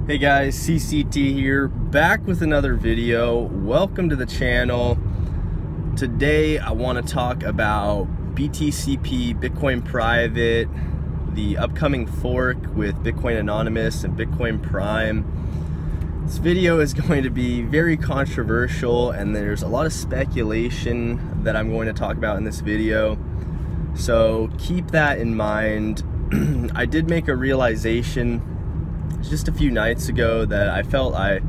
Hey guys, CCT here, back with another video. Welcome to the channel. Today I want to talk about BTCP, Bitcoin Private, the upcoming fork with Bitcoin Anonymous and Bitcoin Prime. This video is going to be very controversial and there's a lot of speculation that I'm going to talk about in this video. So keep that in mind. I did make a realization just a few nights ago that I felt I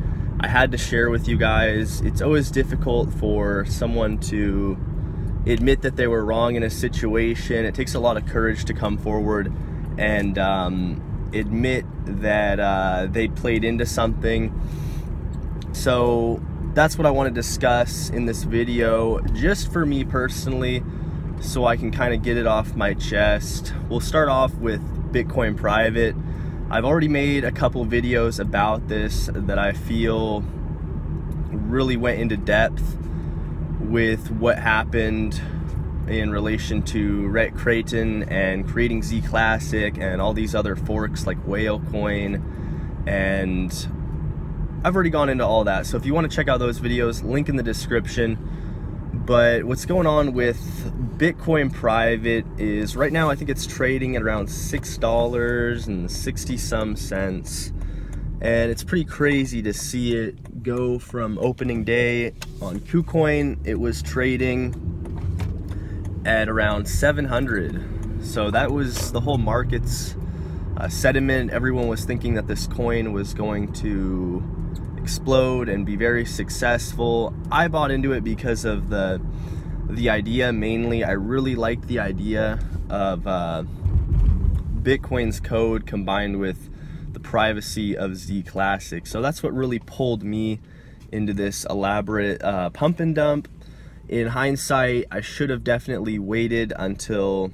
had to share with you guys. It's always difficult for someone to admit that they were wrong in a situation. It takes a lot of courage to come forward and admit that they played into something. So that's what I want to discuss in this video, just for me personally, so I can kind of get it off my chest. We'll start off with Bitcoin Private. I've already made a couple videos about this that I feel really went into depth with what happened in relation to Rhett, creighton, and creating Zclassic and all these other forks like Whale Coin, and I've already gone into all that. So if you want to check out those videos, link in the description. But what's going on with Bitcoin Private is right now I think it's trading at around $6.60 some, and it's pretty crazy to see it go from opening day on KuCoin. It was trading at around 700, so that was the whole market's sentiment. Everyone was thinking that this coin was going to explode and be very successful. I bought into it because of the idea mainly. I really like the idea of Bitcoin's code combined with the privacy of Zclassic. So that's what really pulled me into this elaborate pump and dump. In hindsight, I should have definitely waited until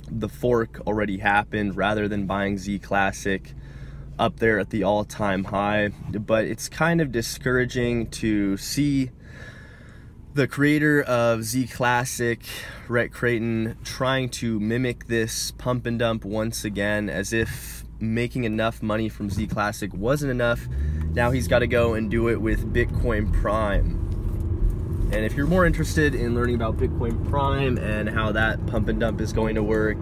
the fork already happened rather than buying Zclassic up there at the all-time high. But it's kind of discouraging to see the creator of Zclassic, Rhett Creighton, trying to mimic this pump and dump once again, as if making enough money from Zclassic wasn't enough. Now he's got to go and do it with Bitcoin Prime. And if you're more interested in learning about Bitcoin Prime and how that pump and dump is going to work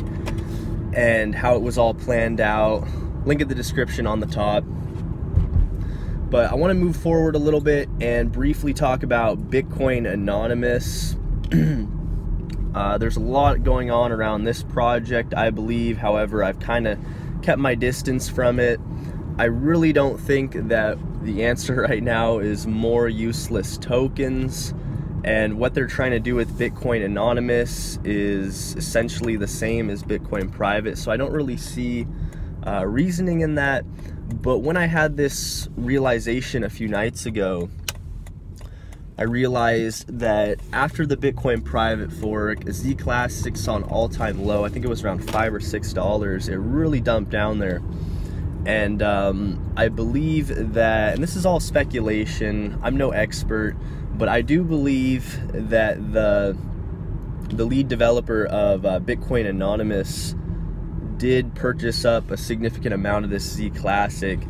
and how it was all planned out, link in the description on the top. But I want to move forward a little bit and briefly talk about Bitcoin Anonymous. There's a lot going on around this project, I believe. However, I've kind of kept my distance from it. I really don't think that the answer right now is more useless tokens. And what they're trying to do with Bitcoin Anonymous is essentially the same as Bitcoin Private. So I don't really see reasoning in that. But when I had this realization a few nights ago, I realized that after the Bitcoin Private fork, Zclassic saw an all-time low. I think it was around $5 or $6. It really dumped down there. And I believe that, and this is all speculation, I'm no expert, but I do believe that the lead developer of Bitcoin Anonymous did purchase up a significant amount of this Zclassic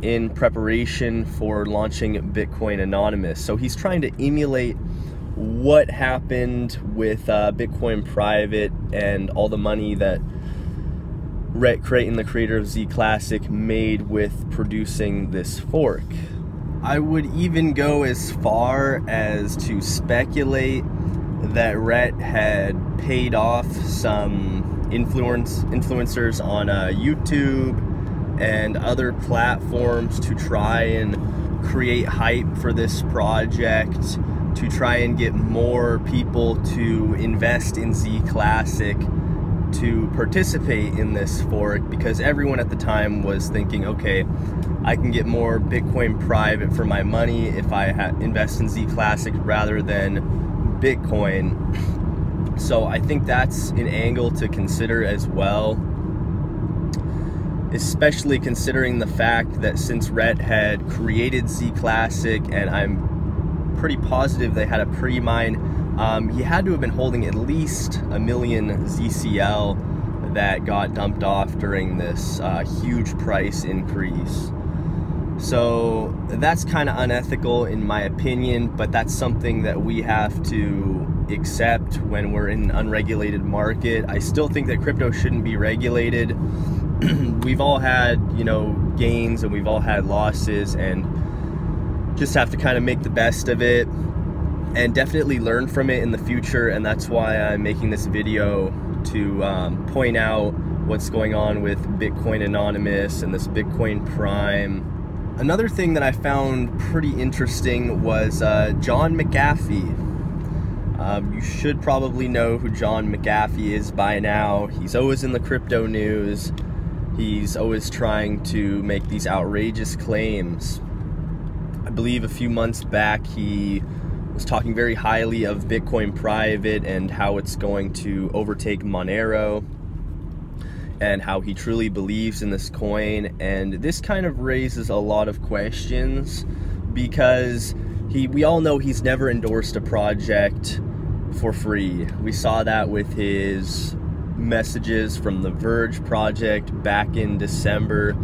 in preparation for launching Bitcoin Anonymous. So he's trying to emulate what happened with Bitcoin Private and all the money that Rhett Creighton, the creator of Zclassic, made with producing this fork. I would even go as far as to speculate that Rhett had paid off some influencers on YouTube and other platforms to try and create hype for this project, to try and get more people to invest in Zclassic to participate in this fork, because everyone at the time was thinking, okay, I can get more Bitcoin Private for my money if I invest in Zclassic rather than Bitcoin. So I think that's an angle to consider as well, especially considering the fact that since Rhett had created Zclassic, and I'm pretty positive they had a pre-mine, he had to have been holding at least 1 million ZCL that got dumped off during this huge price increase. So that's kind of unethical in my opinion, but that's something that we have to accept when we're in an unregulated market. I still think that crypto shouldn't be regulated. We've all had, you know, gains and we've all had losses, and just have to kind of make the best of it and definitely learn from it in the future. And that's why I'm making this video, to point out what's going on with Bitcoin Anonymous and this Bitcoin Prime. Another thing that I found pretty interesting was John McAfee. You should probably know who John McAfee is by now. He's always in the crypto news. He's always trying to make these outrageous claims. I believe a few months back he was talking very highly of Bitcoin Private and how it's going to overtake Monero, and how he truly believes in this coin. And this kind of raises a lot of questions, because we all know he's never endorsed a project for free. We saw that with his messages from the Verge project back in December.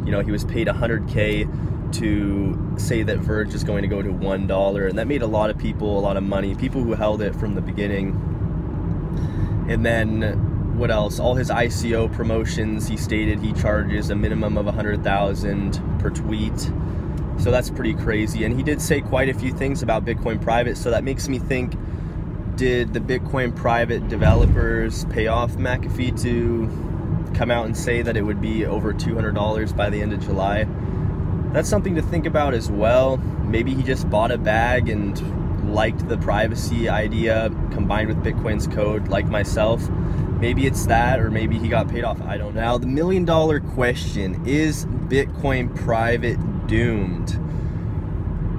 You know, he was paid $100K to say that Verge is going to go to $1, and that made a lot of people a lot of money, people who held it from the beginning. And then what else? All his ICO promotions, he stated he charges a minimum of $100,000 per tweet. So that's pretty crazy. And he did say quite a few things about Bitcoin Private, so that makes me think, did the Bitcoin Private developers pay off McAfee to come out and say that it would be over $200 by the end of July? That's something to think about as well. Maybe he just bought a bag and liked the privacy idea combined with Bitcoin's code, like myself. Maybe it's that, or maybe he got paid off, I don't know. Now, the million-dollar question, is Bitcoin Private doomed?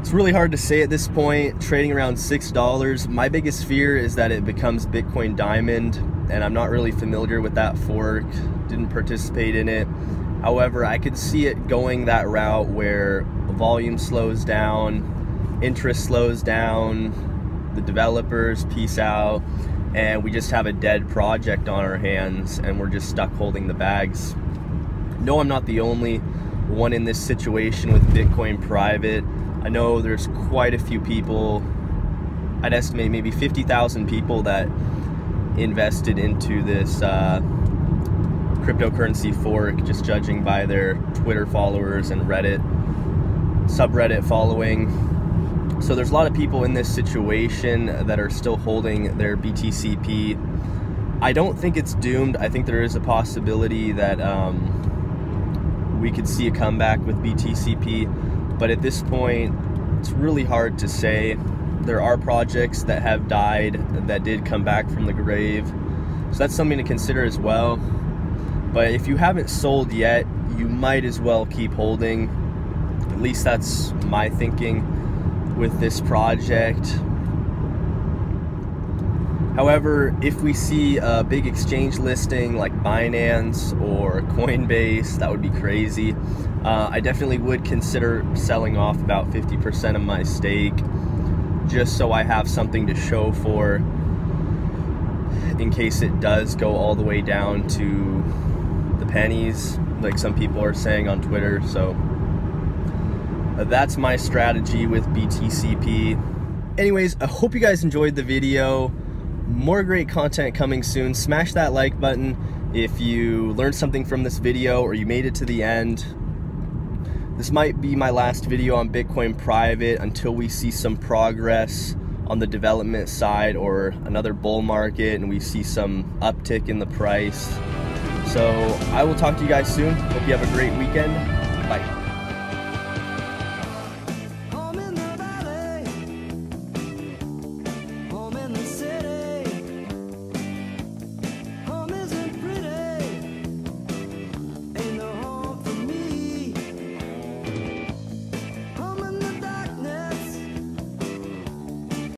It's really hard to say at this point, trading around $6. My biggest fear is that it becomes Bitcoin Diamond, and I'm not really familiar with that fork, didn't participate in it. However, I could see it going that route where volume slows down, interest slows down, the developers peace out, and we just have a dead project on our hands and we're just stuck holding the bags. No, I'm not the only one in this situation with Bitcoin Private. I know there's quite a few people, I'd estimate maybe 50,000 people that invested into this cryptocurrency fork, just judging by their Twitter followers and Reddit subreddit following. So there's a lot of people in this situation that are still holding their BTCP. I don't think it's doomed. I think there is a possibility that we could see a comeback with BTCP, but at this point it's really hard to say. There are projects that have died that did come back from the grave, so that's something to consider as well. But if you haven't sold yet, you might as well keep holding. At least that's my thinking with this project. However, if we see a big exchange listing like Binance or Coinbase, that would be crazy. I definitely would consider selling off about 50% of my stake, just so I have something to show for in case it does go all the way down to the pennies, like some people are saying on Twitter. So that's my strategy with BTCP. Anyways, I hope you guys enjoyed the video. More great content coming soon. Smash that like button if you learned something from this video or you made it to the end. This might be my last video on Bitcoin Private until we see some progress on the development side or another bull market and we see some uptick in the price. So I will talk to you guys soon. Hope you have a great weekend. Bye.